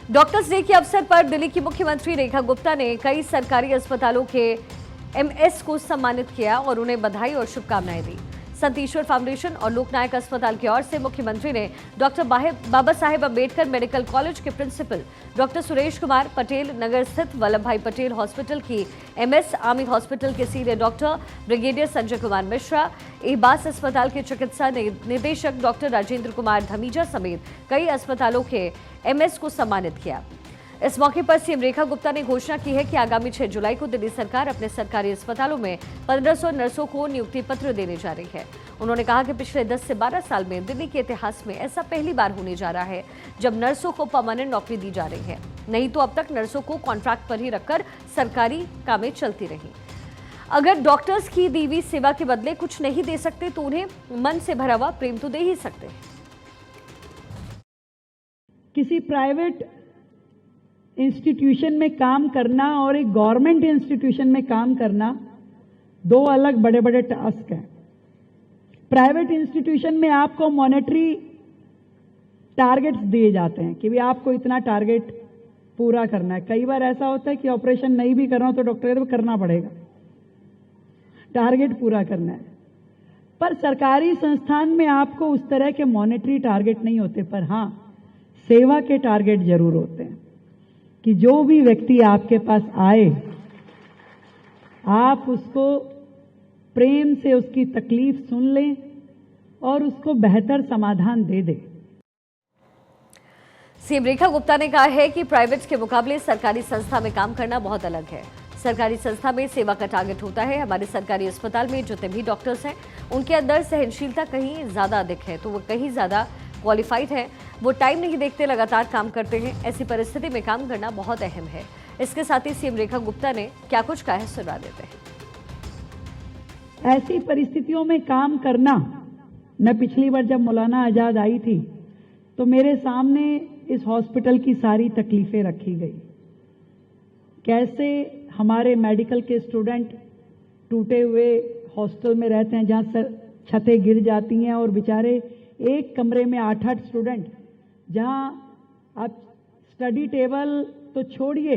Doctors day के अवसर पर दिल्ली की मुख्यमंत्री रेखा गुप्ता ने कई सरकारी अस्पतालों के एमएस को सम्मानित किया और उन्हें बधाई और शुभकामनाएं दी। संत ईश्वर फाउंडेशन और लोकनायक अस्पताल की ओर से मुख्यमंत्री ने doctor Baba Saheb Ambedkar medical college के प्रिंसिपल डॉक्टर सुरेश कुमार पटेल नगर स्थित वल्लभ भाई पटेल हॉस्पिटल की एमएस, आर्मी हॉस्पिटल के senior doctor brigadier Sanjay Kumar Mishra, एबास अस्पताल के चिकित्सा निदेशक डॉक्टर राजेंद्र कुमार धमीजा समेत कई अस्पतालों के एमएस को सम्मानित किया। इस मौके पर सीएम रेखा गुप्ता ने घोषणा की है कि आगामी 6 जुलाई को दिल्ली सरकार अपने सरकारी अस्पतालों में 1500 नर्सों को नियुक्ति पत्र देने जा रही है। उन्होंने कहा कि पिछले 10 से 12 साल में दिल्ली के इतिहास में ऐसा पहली बार होने जा रहा है जब नर्सों को परमानेंट नौकरी दी जा रही है। नहीं तो अब तक नर्सों को कॉन्ट्रैक्ट पर ही रखकर सरकारी कामें चलती रही। अगर डॉक्टर्स की दी हुई सेवा के बदले कुछ नहीं दे सकते तो उन्हें मन से भरा हुआ प्रेम तो दे ही सकते। किसी प्राइवेट इंस्टीट्यूशन में काम करना और एक गवर्नमेंट इंस्टीट्यूशन में काम करना दो अलग बड़े बड़े टास्क हैं। प्राइवेट इंस्टीट्यूशन में आपको मॉनेटरी टारगेट्स दिए जाते हैं कि भी आपको इतना टारगेट पूरा करना है। कई बार ऐसा होता है कि ऑपरेशन नहीं भी कर रहा हो तो डॉक्टर कहते करना पड़ेगा, टारगेट पूरा करना है। पर सरकारी संस्थान में आपको उस तरह के मॉनेटरी टारगेट नहीं होते, पर हाँ सेवा के टारगेट जरूर होते हैं कि जो भी व्यक्ति आपके पास आए आप उसको प्रेम से उसकी तकलीफ सुन लें और उसको बेहतर समाधान दे दें। सीएम रेखा गुप्ता ने कहा है कि प्राइवेट के मुकाबले सरकारी संस्था में काम करना बहुत अलग है। सरकारी संस्था में सेवा का टारगेट होता है। हमारे सरकारी अस्पताल में जितने भी डॉक्टर्स हैं उनके अंदर सहनशीलता कहीं ज्यादा अधिक है, तो वो कहीं ज्यादा क्वालिफाइड है। वो टाइम नहीं देखते, लगातार काम करते हैं। ऐसी परिस्थिति में काम करना बहुत अहम है। इसके साथ ही सीएम रेखा गुप्ता ने क्या कुछ कहा है सुना देते हैं। ऐसी परिस्थितियों में काम करना, मैं पिछली बार जब मौलाना आजाद आई थी तो मेरे सामने इस हॉस्पिटल की सारी तकलीफें रखी गई। कैसे हमारे मेडिकल के स्टूडेंट टूटे हुए हॉस्टल में रहते हैं जहां छतें गिर जाती हैं और बेचारे एक कमरे में 8-8 स्टूडेंट, जहां आप स्टडी टेबल तो छोड़िए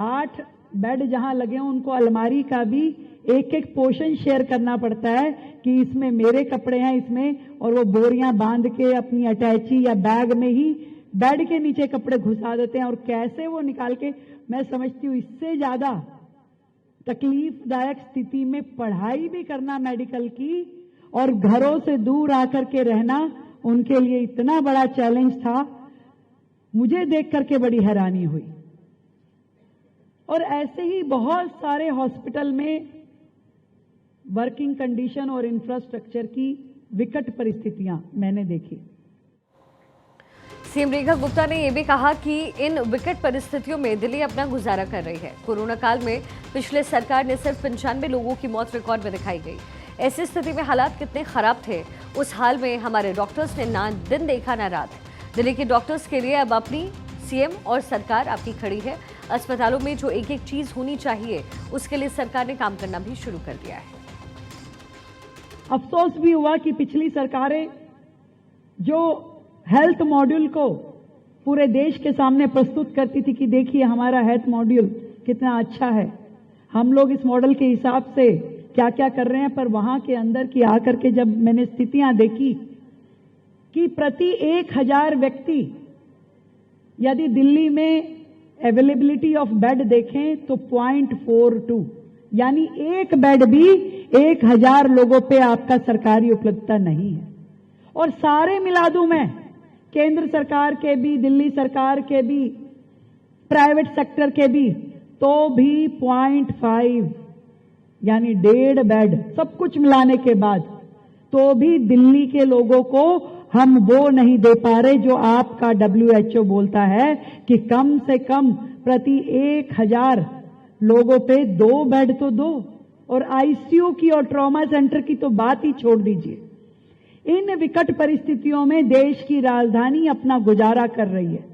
8 बेड जहां लगे हों उनको अलमारी का भी एक पोर्शन शेयर करना पड़ता है कि इसमें मेरे कपड़े हैं इसमें, और वो बोरियां बांध के अपनी अटैची या बैग में ही बेड के नीचे कपड़े घुसा देते हैं और कैसे वो निकाल के, मैं समझती हूँ इससे ज्यादा तकलीफदायक स्थिति में पढ़ाई भी करना मेडिकल की और घरों से दूर आकर के रहना उनके लिए इतना बड़ा चैलेंज था। मुझे देख करके बड़ी हैरानी हुई। और ऐसे ही बहुत सारे हॉस्पिटल में वर्किंग कंडीशन और इंफ्रास्ट्रक्चर की विकट परिस्थितियां मैंने देखी। सीएम रेखा गुप्ता ने यह भी कहा कि इन विकट परिस्थितियों में दिल्ली अपना गुजारा कर रही है। कोरोना काल में पिछले सरकार ने सिर्फ 95 लोगों की मौत रिकॉर्ड में दिखाई गई। ऐसी स्थिति में हालात कितने खराब थे, उस हाल में हमारे डॉक्टर्स ने ना दिन देखा ना रात। दिल्ली के डॉक्टर्स के लिए अब अपनी सीएम और सरकार आपकी खड़ी है। अस्पतालों में जो एक एक चीज होनी चाहिए उसके लिए सरकार ने काम करना भी शुरू कर दिया है। अफसोस भी हुआ कि पिछली सरकारें जो हेल्थ मॉड्यूल को पूरे देश के सामने प्रस्तुत करती थी कि देखिए हमारा हेल्थ मॉड्यूल कितना अच्छा है, हम लोग इस मॉडल के हिसाब से क्या क्या कर रहे हैं, पर वहां के अंदर की आकर के जब मैंने स्थितियां देखी कि प्रति 1000 व्यक्ति, यदि दिल्ली में अवेलेबिलिटी ऑफ बेड देखें तो 0.42, यानी एक बेड भी 1000 लोगों पे आपका सरकारी उपलब्धता नहीं है। और सारे मिला दूं मैं, केंद्र सरकार के भी, दिल्ली सरकार के भी, प्राइवेट सेक्टर के भी, तो भी 0.5 यानी 1.5 बेड सब कुछ मिलाने के बाद तो भी दिल्ली के लोगों को हम वो नहीं दे पा रहे जो आपका WHO बोलता है कि कम से कम प्रति 1000 लोगों पे 2 बेड तो दो। और आईसीयू की और ट्रॉमा सेंटर की तो बात ही छोड़ दीजिए। इन विकट परिस्थितियों में देश की राजधानी अपना गुजारा कर रही है।